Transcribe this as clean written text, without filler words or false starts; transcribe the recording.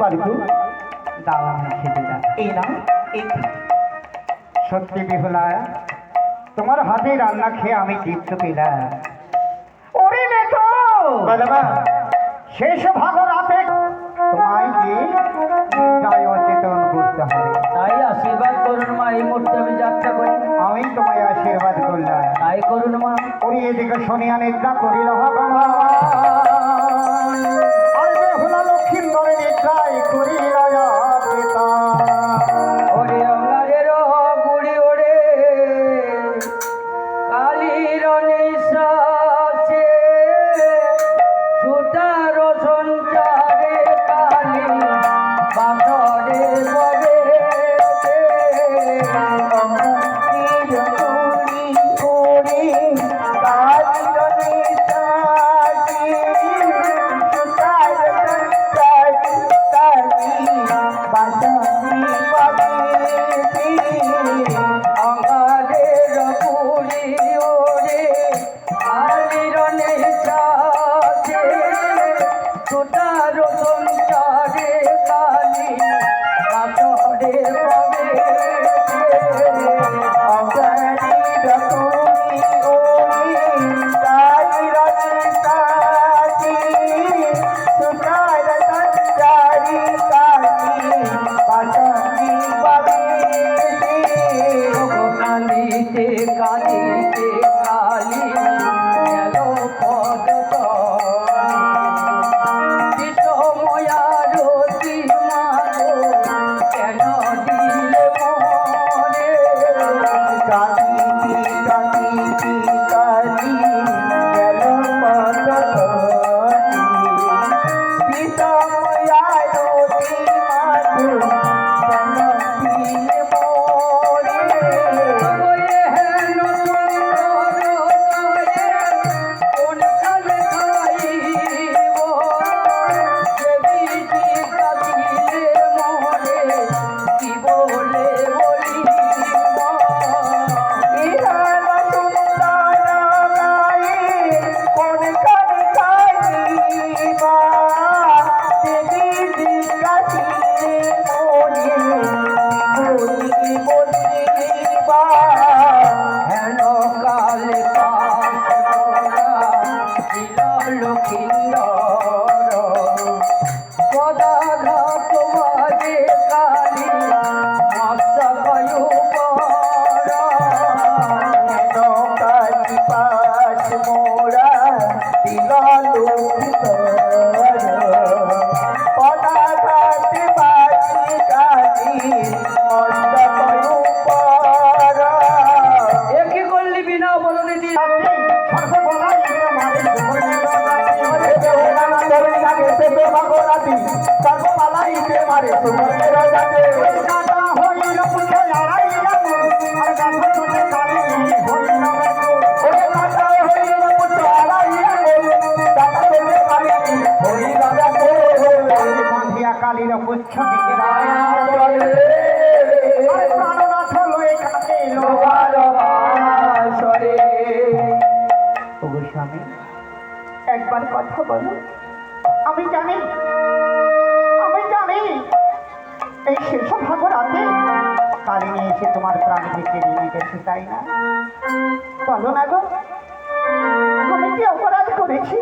পারবো? দাও আমি খেতে দাও। এই নাও, এই খাও। সত্যি বিহুলা, তোমার হাতে রান্না খেয়ে আমি তৃপ্ত পেলাম। ওরে নেতো বলবা, শেষ ভাগ রাতে তোমায় গিয়ে তাই অচেতন করতে হবে। তাই আশীর্বাদ করুন মা, এই মুহূর্তে আমি যাত্রা করি। আমি তোমায় আশীর্বাদ করলাম। তাই করুন মা। ওরে এদিকে শনিয়া নিদ্রা করিল ভগবান, আর বেহুলা লক্ষ্মীন্দরে নিদ্রায় করিল পিতা। ওরে অঙ্গারের গুড়ি ওরে কালির নিঃশ্বাসে সুতার সঞ্চারে কালী বাঁধরে ববে কালীর পুচ্ছ দিকে প্রাণনাথ লয়ে কাকে লোহার বাসরে। ওগো স্বামী, একবার কথা বলো। আমি জানি এই শেষ ভাগ রাতে কালী নিয়ে এসে তোমার প্রাণ থেকে নিয়ে গেছে, তাই না? বলো না গো, আমি কি অপরাধ করেছি?